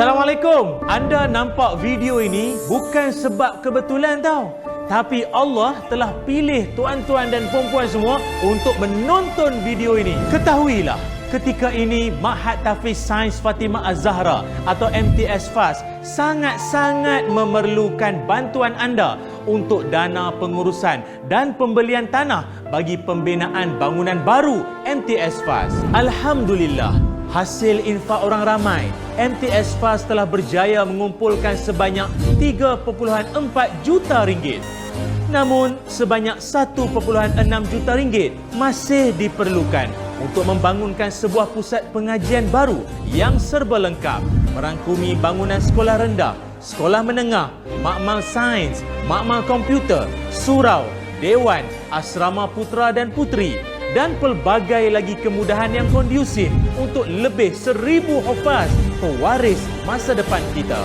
Assalamualaikum. Anda nampak video ini bukan sebab kebetulan tau. Tapi Allah telah pilih tuan-tuan dan puan-puan semua untuk menonton video ini. Ketahuilah, ketika ini Ma'had Tahfiz Sains Fatimah Az-Zahra atau MTS FAS sangat-sangat memerlukan bantuan anda untuk dana pengurusan dan pembelian tanah bagi pembinaan bangunan baru MTS FAS. Alhamdulillah, hasil infak orang ramai, MTS FAS telah berjaya mengumpulkan sebanyak 3.4 juta ringgit. Namun, sebanyak 1.6 juta ringgit masih diperlukan untuk membangunkan sebuah pusat pengajian baru yang serba lengkap, merangkumi bangunan sekolah rendah, sekolah menengah, makmal sains, makmal komputer, surau, dewan, asrama putra dan puteri dan pelbagai lagi kemudahan yang kondusif untuk lebih 1,000 hufaz pewaris masa depan kita.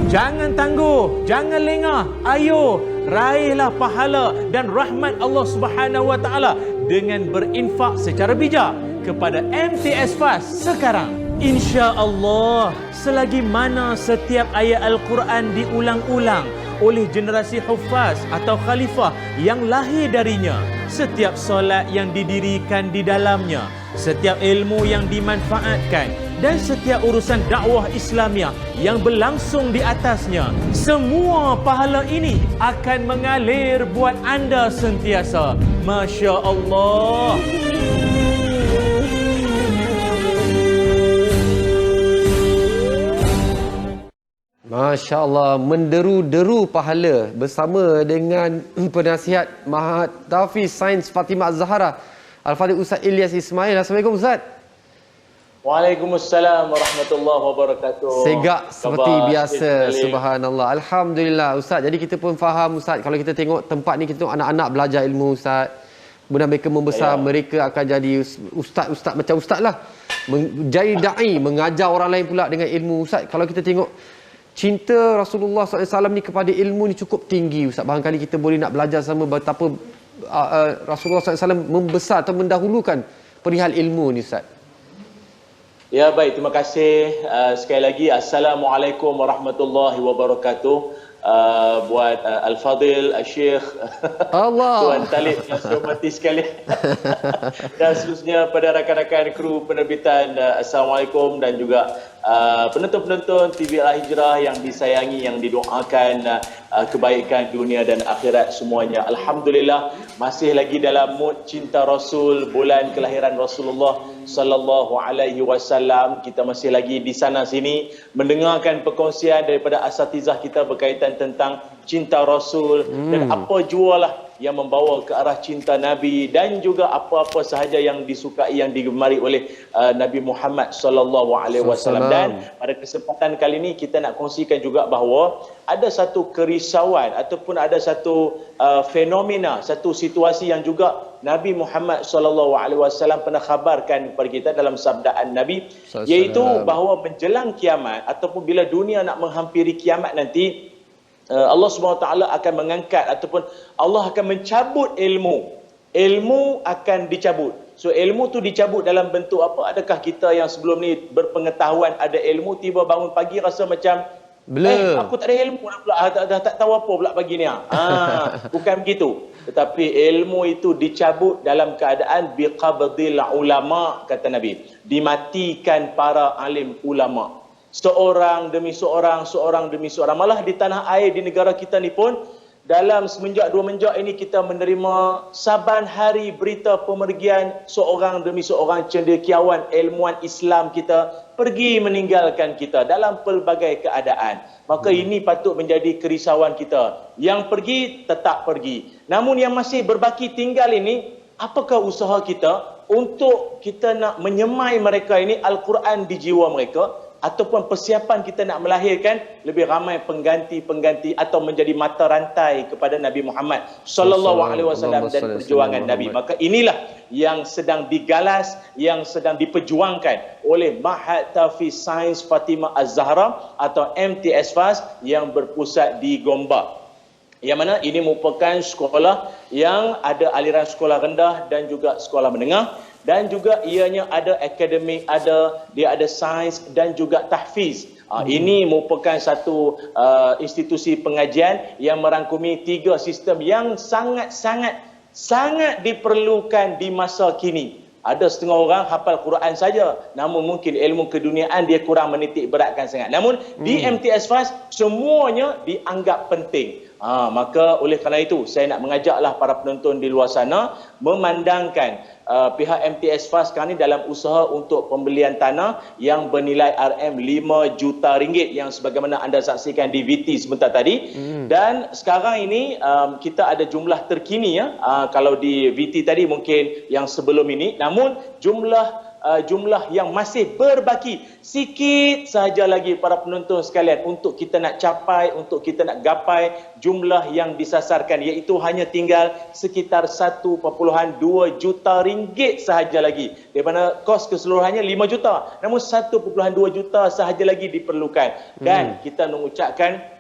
Jangan tangguh, jangan lengah. Ayo, raihlah pahala dan rahmat Allah Subhanahu Wa Taala dengan berinfak secara bijak kepada MTS FAS sekarang. Insya-Allah, selagi mana setiap ayat Al-Quran diulang-ulang oleh generasi hufaz atau khalifah yang lahir darinya, setiap solat yang didirikan di dalamnya, setiap ilmu yang dimanfaatkan dan setiap urusan dakwah Islamiah yang berlangsung di atasnya, semua pahala ini akan mengalir buat anda sentiasa. Masya Allah. Masya Allah, menderu-deru pahala bersama dengan penasihat Ma'had Tahfiz Sains Fatimah Az-Zahra Al-Fadhil Ustaz Ilyas Ismail. Assalamualaikum Ustaz. Waalaikumsalam warahmatullahi wabarakatuh. Segak seperti biasa, subhanallah. Alhamdulillah Ustaz. Jadi kita pun faham Ustaz, kalau kita tengok tempat ni, kita tengok anak-anak belajar ilmu Ustaz. Kemudian mereka membesar, mereka akan jadi ustaz-ustaz macam ustaz lah. Jadi da'i, mengajar orang lain pula dengan ilmu Ustaz. Kalau kita tengok cinta Rasulullah SAW ni kepada ilmu ni cukup tinggi Ustaz. Barangkali kita boleh nak belajar sama betapa Rasulullah SAW membesar atau mendahulukan perihal ilmu ni Ustaz. Ya, baik, terima kasih. Sekali lagi, Assalamualaikum warahmatullahi wabarakatuh. Buat Al-Fadhil, Al-Syekh, Tuan Talib yang saya hormati sekali. Dan seterusnya pada rakan-rakan kru penerbitan, Assalamualaikum, dan juga penonton-penonton TV Al-Hijrah yang disayangi, yang didoakan kebaikan dunia dan akhirat semuanya. Alhamdulillah, masih lagi dalam mood cinta Rasul, bulan kelahiran Rasulullah sallallahu alaihi wasallam. Kita masih lagi di sana sini mendengarkan perkongsian daripada asatizah kita berkaitan tentang cinta Rasul dan apa jualah yang membawa ke arah cinta Nabi dan juga apa-apa sahaja yang disukai, yang digemari oleh Nabi Muhammad sallallahu alaihi wasallam. Dan pada kesempatan kali ini kita nak kongsikan juga bahawa ada satu kerisauan ataupun ada satu fenomena, satu situasi yang juga Nabi Muhammad sallallahu alaihi wasallam pernah khabarkan kepada kita dalam sabdaan Nabi, iaitu bahawa menjelang kiamat ataupun bila dunia nak menghampiri kiamat nanti, Allah SWT akan mengangkat ataupun Allah akan mencabut ilmu. Ilmu akan dicabut. So ilmu tu dicabut dalam bentuk apa? Adakah kita yang sebelum ni berpengetahuan ada ilmu, tiba bangun pagi rasa macam aku tak ada ilmu pula, dah tak tahu apa pula pagi ni. Bukan begitu. Tetapi ilmu itu dicabut dalam keadaan biqabdil ulama, kata Nabi. Dimatikan para alim ulama. Seorang demi seorang, seorang demi seorang. Malah di tanah air, di negara kita ni pun, dalam semenjak 2 menjak ini kita menerima saban hari berita pemergian seorang demi seorang cendekiawan ilmuwan Islam kita pergi meninggalkan kita dalam pelbagai keadaan. Maka ini patut menjadi kerisauan kita. Yang pergi tetap pergi. Namun yang masih berbaki tinggal ini, apakah usaha kita untuk kita nak menyemai mereka ini Al-Quran di jiwa mereka, ataupun persiapan kita nak melahirkan lebih ramai pengganti-pengganti atau menjadi mata rantai kepada Nabi Muhammad sallallahu alaihi wasallam dan perjuangan Nabi. Maka inilah yang sedang digalas, yang sedang diperjuangkan oleh Ma'had Tahfiz Sains Fatimah Az-Zahra atau MTS FAS yang berpusat di Gombak. Yang mana ini merupakan sekolah yang ada aliran sekolah rendah dan juga sekolah menengah. Dan juga ianya ada akademik, dia ada sains dan juga tahfiz. Ini merupakan satu institusi pengajian yang merangkumi 3 sistem yang sangat diperlukan di masa kini. Ada setengah orang hafal Quran saja, namun mungkin ilmu keduniaan dia kurang menitik beratkan sangat. Namun di MTS Fast semuanya dianggap penting. Maka oleh kerana itu saya nak mengajaklah para penonton di luar sana memandangkan pihak MTS Fast sekarang ni dalam usaha untuk pembelian tanah yang bernilai RM5 juta yang sebagaimana anda saksikan di VT sebentar tadi. Dan sekarang ini kita ada jumlah terkini ya. Kalau di VT tadi mungkin yang sebelum ini, namun jumlah yang masih berbaki sikit sahaja lagi para penonton sekalian untuk kita nak capai, untuk kita nak gapai jumlah yang disasarkan, iaitu hanya tinggal sekitar 1.2 juta ringgit sahaja lagi. Daripada kos keseluruhannya 5 juta, namun 1.2 juta sahaja lagi diperlukan. Dan kita mengucapkan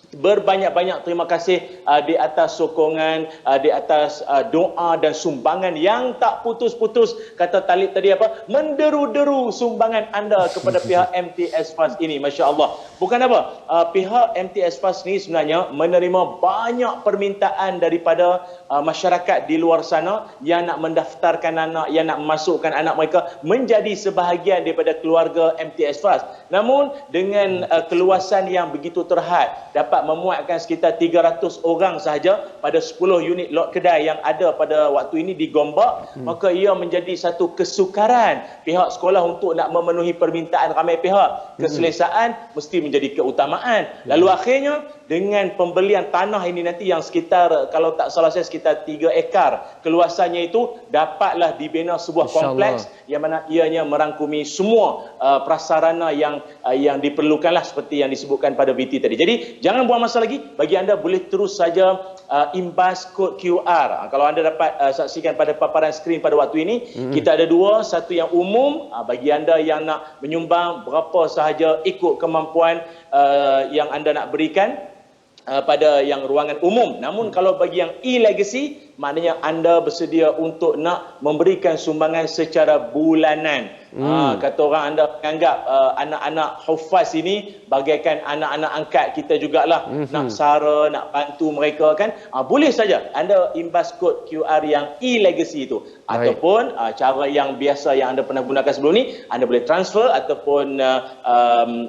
berbanyak-banyak terima kasih di atas sokongan, di atas doa dan sumbangan yang tak putus-putus. Kata Talib tadi apa? Menderu-deru sumbangan anda kepada pihak MTS Fast ini. Masya Allah. Bukan apa? Pihak MTS Fast ni sebenarnya menerima banyak permintaan daripada masyarakat di luar sana yang nak mendaftarkan anak, yang nak memasukkan anak mereka menjadi sebahagian daripada keluarga MTS Fast. Namun dengan keluasan yang begitu terhad, dapat memuatkan sekitar 300 orang sahaja pada 10 unit lot kedai yang ada pada waktu ini di Gombak, maka ia menjadi satu kesukaran pihak sekolah untuk nak memenuhi permintaan ramai pihak. Keselesaan mesti menjadi keutamaan. Lalu akhirnya dengan pembelian tanah ini nanti yang sekitar, kalau tak salah saya, sekitar 3 ekar keluasannya itu, dapatlah dibina sebuah kompleks yang mana ianya merangkumi semua prasarana yang diperlukanlah seperti yang disebutkan pada VT tadi. Jadi jangan buang masa lagi, bagi anda boleh terus saja imbas kod QR. Kalau anda dapat saksikan pada paparan skrin pada waktu ini, kita ada 2, satu yang umum bagi anda yang nak menyumbang berapa sahaja ikut kemampuan yang anda nak berikan pada yang ruangan umum. Namun kalau bagi yang e-legacy, maknanya anda bersedia untuk nak memberikan sumbangan secara bulanan. Kata orang, anda menganggap anak-anak hufaz ini bagaikan anak-anak angkat kita jugalah. Nak sara, nak bantu mereka kan. Boleh saja anda imbas kod QR yang e-legacy itu. Ataupun cara yang biasa yang anda pernah gunakan sebelum ni, anda boleh transfer ataupun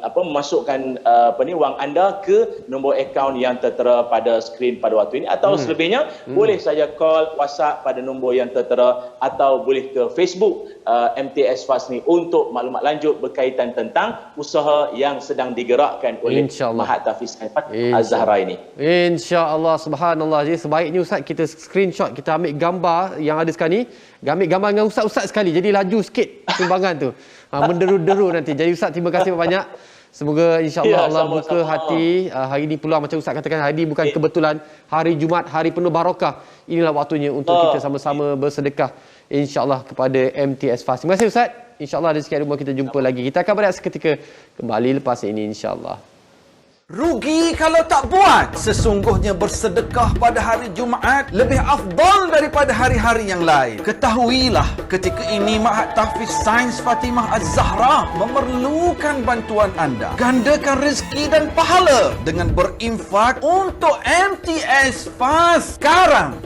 memasukkan wang anda ke nombor akaun yang tertera pada skrin pada waktu ini. Atau selebihnya boleh saja call, WhatsApp pada nombor yang tertera, atau boleh ke Facebook MTS Fast ni untuk maklumat lanjut berkaitan tentang usaha yang sedang digerakkan oleh Mahat Tahfiz Az-Zahra ini. InsyaAllah, subhanallah. Jadi sebaiknya Ustaz kita screenshot, kita ambil gambar yang ada sekarang ni, ambil gambar dengan Ustaz-Ustaz sekali, jadi laju sikit sumbangan tu. Menderu-deru nanti. Jadi Ustaz, terima kasih banyak. Semoga insya-Allah Allah buka hati. Hari ini peluang macam Ustaz katakan, hari ini bukan kebetulan, hari Jumaat, hari penuh barakah. Inilah waktunya untuk kita sama-sama bersedekah insya-Allah kepada MTS Fast. Terima kasih Ustaz. Insya-Allah ada sekian rumah kita jumpa lagi. Kita akan berehat seketika kembali lepas ini insya-Allah. Rugi kalau tak buat. Sesungguhnya bersedekah pada hari Jumaat lebih afdal daripada hari-hari yang lain. Ketahuilah, ketika ini Mahat Tahfiz Sains Fatimah Az-Zahra memerlukan bantuan anda. Gandakan rezeki dan pahala dengan berinfak untuk MTS Fast sekarang.